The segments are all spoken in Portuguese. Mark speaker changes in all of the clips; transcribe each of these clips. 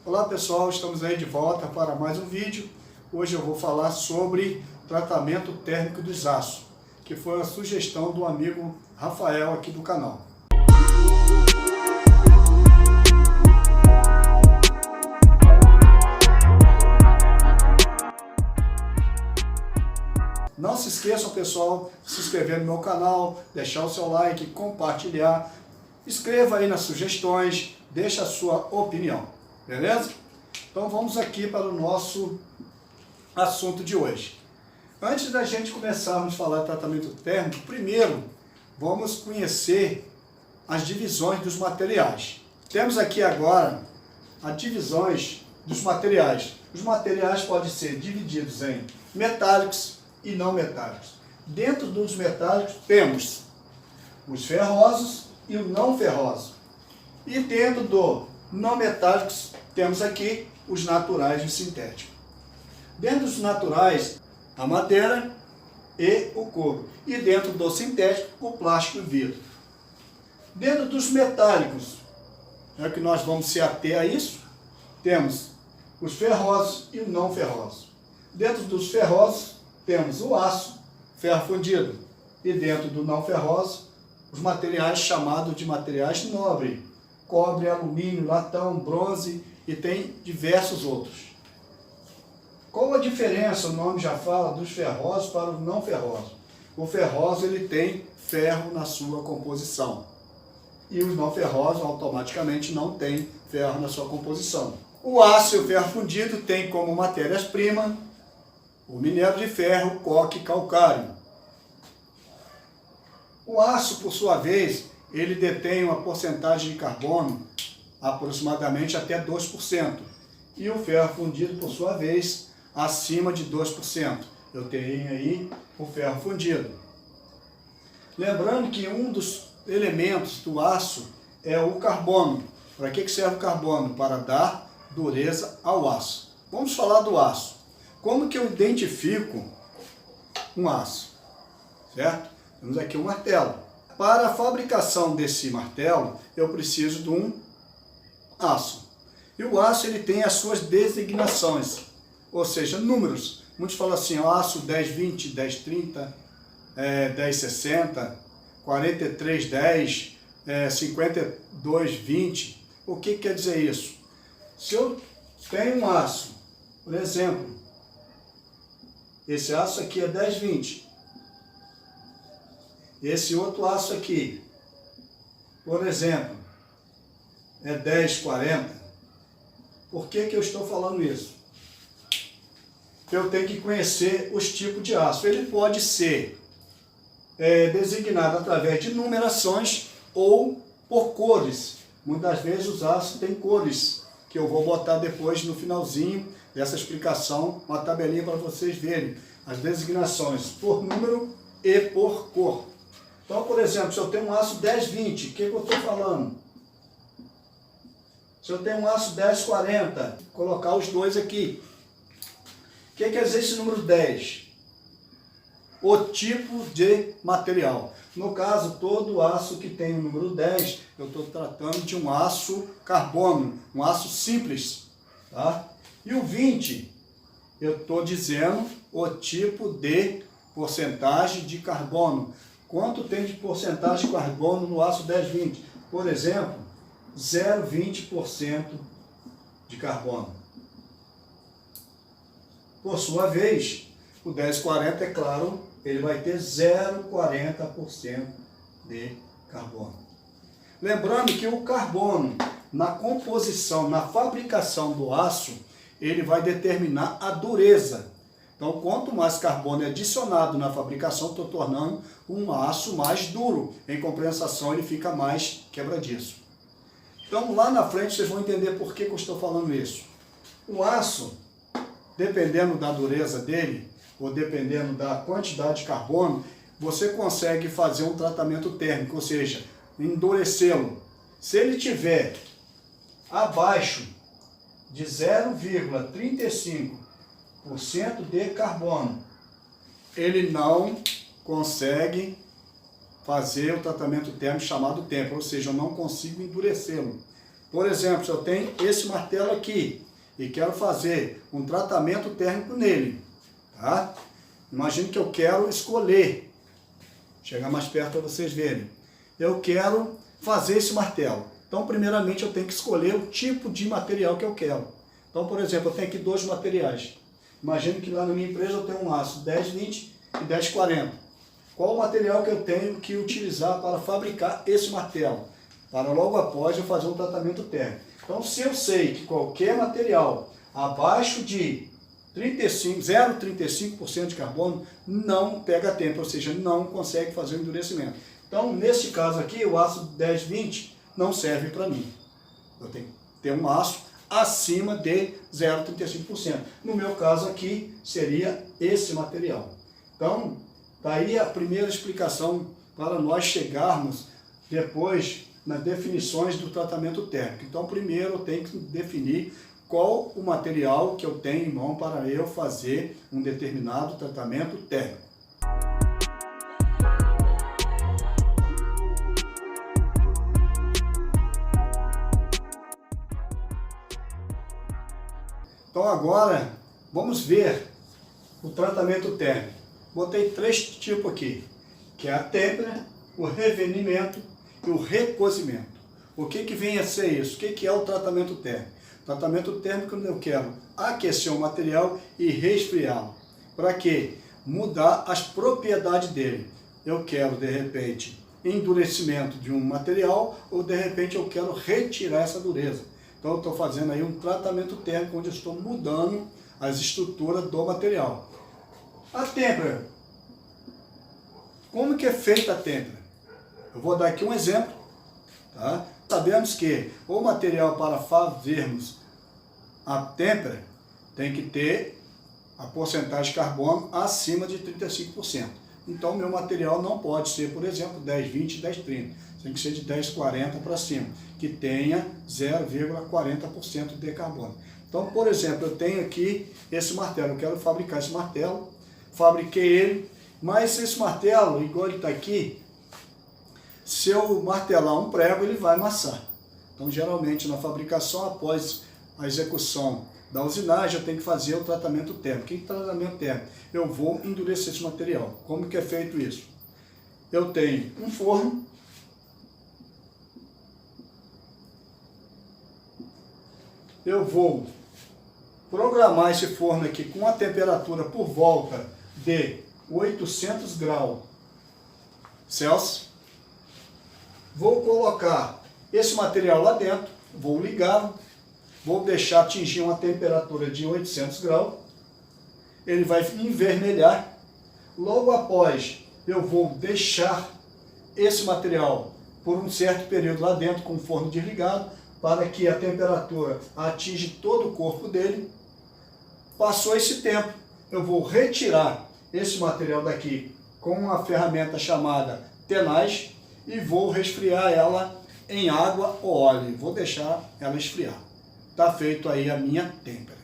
Speaker 1: Olá pessoal, estamos aí de volta para mais um vídeo. Hoje eu vou falar sobre tratamento térmico dos aços, que foi a sugestão do amigo Rafael aqui do canal. Não se esqueçam, pessoal, de se inscrever no meu canal, deixar o seu like, compartilhar. Escreva aí nas sugestões, deixa a sua opinião, beleza? Então vamos aqui para o nosso assunto de hoje. Antes da gente começarmos a falar de tratamento térmico, primeiro vamos conhecer as divisões dos materiais. Temos aqui agora as divisões dos materiais. Os materiais podem ser divididos em metálicos e não metálicos. Dentro dos metálicos temos os ferrosos e o não ferroso. E dentro do não metálicos temos aqui os naturais e os sintéticos. Dentro dos naturais, a madeira e o couro. E dentro do sintético, o plástico e o vidro. Dentro dos metálicos, é que nós vamos se ater a isso, temos os ferrosos e o não ferroso. Dentro dos ferrosos, temos o aço, ferro fundido. E dentro do não ferroso, os materiais chamados de materiais nobres. Cobre, alumínio, latão, bronze e tem diversos outros. Qual a diferença, o nome já fala, dos ferrosos para os não ferrosos? O ferroso ele tem ferro na sua composição. E os não ferrosos automaticamente não têm ferro na sua composição. O aço e o ferro fundido têm como matérias-primas o minério de ferro, coque e calcário. O aço, por sua vez, ele detém uma porcentagem de carbono aproximadamente até 2%. E o ferro fundido, por sua vez, acima de 2%. Eu tenho aí o ferro fundido. Lembrando que um dos elementos do aço é o carbono. Para que serve o carbono? Para dar dureza ao aço. Vamos falar do aço. Como que eu identifico um aço? Certo? Temos aqui um martelo. Para a fabricação desse martelo, eu preciso de um aço. E o aço ele tem as suas designações, ou seja, números. Muitos falam assim, o aço 1020, 1030, 1060, 4310, 5220. O que quer dizer isso? Se eu tenho um aço, por exemplo, esse aço aqui é 1020. Esse outro aço aqui, por exemplo, é 1040. Por que eu estou falando isso? Eu tenho que conhecer os tipos de aço. Ele pode ser designado através de numerações ou por cores. Muitas vezes os aços têm cores, que eu vou botar depois no finalzinho dessa explicação, uma tabelinha para vocês verem as designações por número e por cor. Então, por exemplo, se eu tenho um aço 1020, o que eu estou falando? Se eu tenho um aço 1040, colocar os dois aqui. O que quer dizer esse número 10? O tipo de material. No caso, todo aço que tem o número 10, eu estou tratando de um aço carbono, um aço simples. Tá? E o 20, eu estou dizendo o tipo de porcentagem de carbono. Quanto tem de porcentagem de carbono no aço 1020? Por exemplo, 0,20% de carbono. Por sua vez, o 1040, é claro, ele vai ter 0,40% de carbono. Lembrando que o carbono, na composição, na fabricação do aço, ele vai determinar a dureza. Então, quanto mais carbono é adicionado na fabricação, estou tornando um aço mais duro. Em compensação, ele fica mais quebradiço. Então, lá na frente, vocês vão entender por que eu estou falando isso. O aço, dependendo da dureza dele, ou dependendo da quantidade de carbono, você consegue fazer um tratamento térmico, ou seja, endurecê-lo. Se ele tiver abaixo de 0,35% de carbono, ele não consegue fazer o tratamento térmico chamado tempo, ou seja, eu não consigo endurecê-lo. Por exemplo, se eu tenho esse martelo aqui e quero fazer um tratamento térmico nele, tá? Imagine que eu quero escolher, chegar mais perto para vocês verem. Eu quero fazer esse martelo. Então, primeiramente, eu tenho que escolher o tipo de material que eu quero. Então, por exemplo, eu tenho aqui dois materiais. Imagine que lá na minha empresa eu tenho um aço 1020 e 1040. Qual o material que eu tenho que utilizar para fabricar esse martelo? Para logo após eu fazer um tratamento térmico. Então, se eu sei que qualquer material abaixo de 0,35% de carbono não pega tempo, ou seja, não consegue fazer o endurecimento. Então, neste caso aqui, o aço 1020 não serve para mim. Eu tenho que ter um aço acima de 0,35%. No meu caso aqui, seria esse material. Então, daí a primeira explicação para nós chegarmos depois nas definições do tratamento térmico. Então, primeiro eu tenho que definir qual o material que eu tenho em mão para eu fazer um determinado tratamento térmico. Então agora vamos ver o tratamento térmico. Botei três tipos aqui, que é a têmpera, o revenimento e o recozimento. O que vem a ser isso? O que é o tratamento térmico? O tratamento térmico eu quero aquecer o material e resfriá-lo. Para quê? Mudar as propriedades dele. Eu quero, de repente, endurecimento de um material ou, de repente, eu quero retirar essa dureza. Então, eu estou fazendo aí um tratamento térmico onde eu estou mudando as estruturas do material. A têmpera. Como que é feita a têmpera? Eu vou dar aqui um exemplo. Tá? Sabemos que o material para fazermos a têmpera tem que ter a porcentagem de carbono acima de 35%. Então, meu material não pode ser, por exemplo, 1020, 1030. Tem que ser de 1040 para cima, que tenha 0,40% de carbono. Então, por exemplo, eu tenho aqui esse martelo, eu quero fabricar esse martelo, fabriquei ele, mas esse martelo, igual ele está aqui, se eu martelar um prego, ele vai amassar. Então, geralmente, na fabricação, após a execução da usinagem, eu tenho que fazer o tratamento térmico. Que tratamento térmico? Eu vou endurecer esse material. Como que é feito isso? Eu tenho um forno, eu vou programar esse forno aqui com a temperatura por volta de 800 graus Celsius. Vou colocar esse material lá dentro, vou ligá-lo, vou deixar atingir uma temperatura de 800 graus. Ele vai envermelhar. Logo após, eu vou deixar esse material por um certo período lá dentro com o forno desligado, para que a temperatura atinja todo o corpo dele. Passou esse tempo, eu vou retirar esse material daqui com uma ferramenta chamada tenaz e vou resfriar ela em água ou óleo. Vou deixar ela esfriar. Está feito aí a minha têmpera.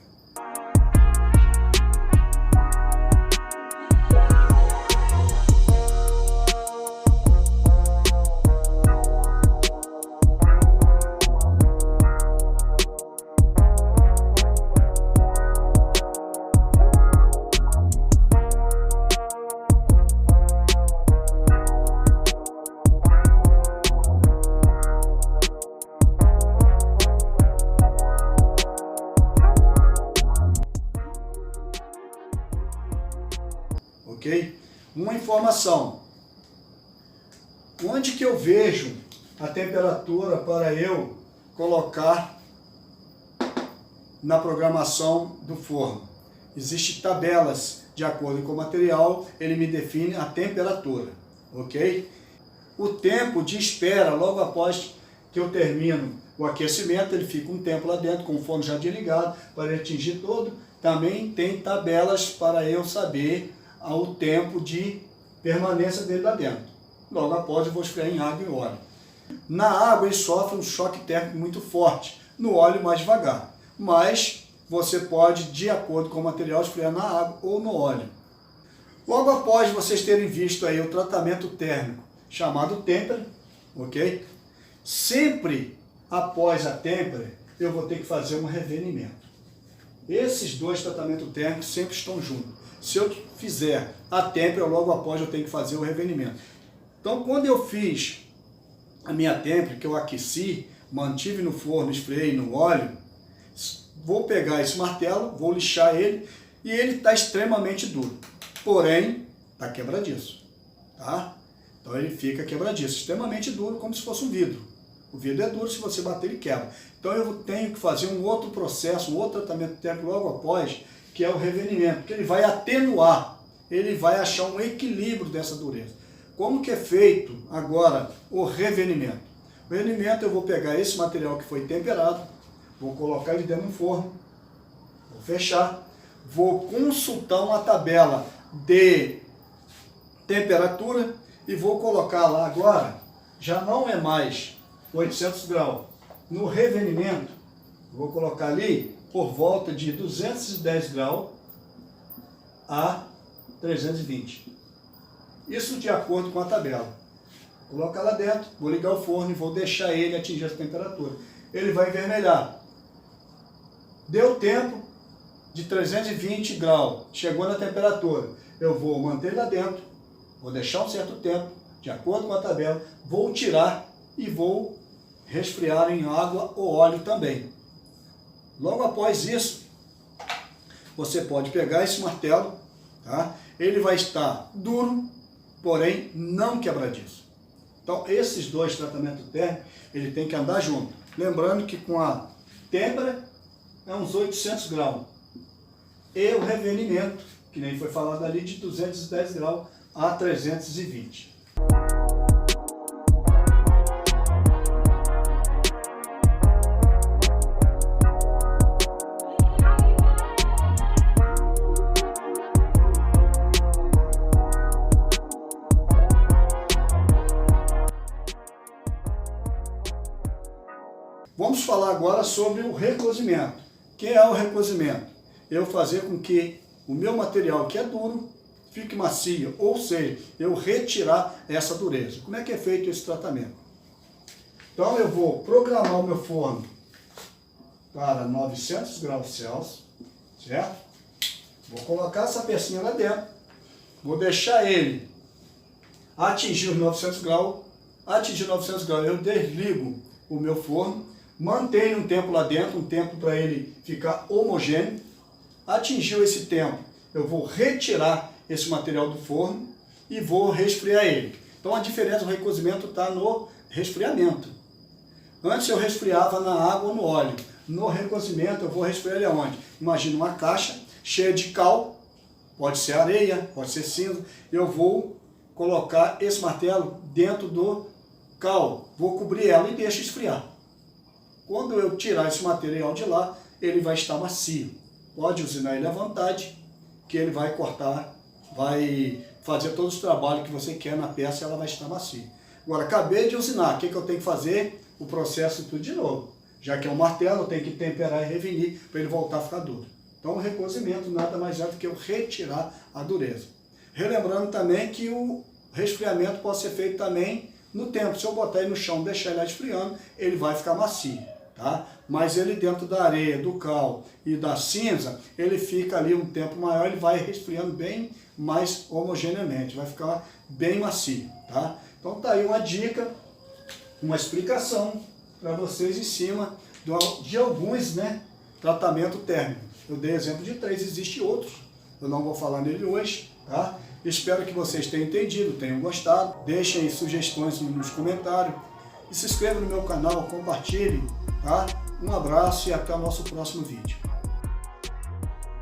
Speaker 1: Ok? Uma informação. Onde que eu vejo a temperatura para eu colocar na programação do forno? Existem tabelas de acordo com o material, ele me define a temperatura. Ok? O tempo de espera, logo após que eu termino o aquecimento, ele fica um tempo lá dentro, com o forno já desligado, para ele atingir todo. Também tem tabelas para eu saber o tempo de permanência dele lá dentro. Logo após eu vou esfriar em água e óleo. Na água ele sofre um choque térmico muito forte, no óleo mais devagar. Mas você pode, de acordo com o material, esfriar na água ou no óleo. Logo após vocês terem visto aí o tratamento térmico chamado têmpera, ok? Sempre após a têmpera, eu vou ter que fazer um revenimento. Esses dois tratamentos térmicos sempre estão juntos. Se eu fizer a têmpera, logo após eu tenho que fazer o revenimento. Então, quando eu fiz a minha têmpera, que eu aqueci, mantive no forno, esfriei no óleo, vou pegar esse martelo, vou lixar ele, e ele está extremamente duro. Porém, está quebradiço. Tá? Então ele fica quebradiço, extremamente duro, como se fosse um vidro. O vidro é duro, se você bater ele quebra. Então eu tenho que fazer um outro processo, um outro tratamento térmico logo após, que é o revenimento, que ele vai atenuar, ele vai achar um equilíbrio dessa dureza. Como que é feito agora o revenimento? O revenimento eu vou pegar esse material que foi temperado, vou colocar ele dentro do forno, vou fechar, vou consultar uma tabela de temperatura e vou colocar lá agora, já não é mais 800 graus. No revenimento, vou colocar ali por volta de 210 graus a 320. Isso de acordo com a tabela. Vou colocar lá dentro, vou ligar o forno e vou deixar ele atingir essa temperatura. Ele vai envermelhar. Deu tempo de 320 graus, chegou na temperatura. Eu vou manter lá dentro, vou deixar um certo tempo, de acordo com a tabela, vou tirar e vou resfriar em água ou óleo também. Logo após isso, você pode pegar esse martelo, tá? Ele vai estar duro, porém não quebradiço. Então esses dois tratamentos térmicos, ele tem que andar junto. Lembrando que com a têmpera é uns 800 graus. E o revenimento, que nem foi falado ali, de 210 graus a 320. Vamos falar agora sobre o recozimento. O que é o recozimento? Eu fazer com que o meu material que é duro fique macio, ou seja, eu retirar essa dureza. Como é que é feito esse tratamento? Então eu vou programar o meu forno para 900 graus Celsius, certo? Vou colocar essa pecinha lá dentro, vou deixar ele atingir os 900 graus, atingir 900 graus, eu desligo o meu forno, mantenho um tempo lá dentro, um tempo para ele ficar homogêneo. Atingiu esse tempo, eu vou retirar esse material do forno e vou resfriar ele. Então a diferença do recozimento está no resfriamento. Antes eu resfriava na água ou no óleo. No recozimento eu vou resfriar ele aonde? Imagina uma caixa cheia de cal, pode ser areia, pode ser cinza. Eu vou colocar esse martelo dentro do cal, vou cobrir ela e deixo esfriar. Quando eu tirar esse material de lá, ele vai estar macio. Pode usinar ele à vontade, que ele vai cortar, vai fazer todos os trabalhos que você quer na peça e ela vai estar macia. Agora, acabei de usinar, o que eu tenho que fazer? O processo tudo de novo. Já que é um martelo, eu tenho que temperar e revenir para ele voltar a ficar duro. Então, o recozimento nada mais é do que eu retirar a dureza. Relembrando também que o resfriamento pode ser feito também no tempo. Se eu botar ele no chão e deixar ele esfriando, ele vai ficar macio. Tá? Mas ele dentro da areia, do cal e da cinza, ele fica ali um tempo maior, ele vai resfriando bem mais homogeneamente, vai ficar bem macio. Tá? Então tá aí uma dica, uma explicação para vocês em cima de alguns, né, tratamentos térmicos. Eu dei exemplo de 3, existem outros, eu não vou falar nele hoje. Tá? Espero que vocês tenham entendido, tenham gostado, deixem aí sugestões nos comentários e se inscreva no meu canal, compartilhe. Tá? Um abraço e até o nosso próximo vídeo.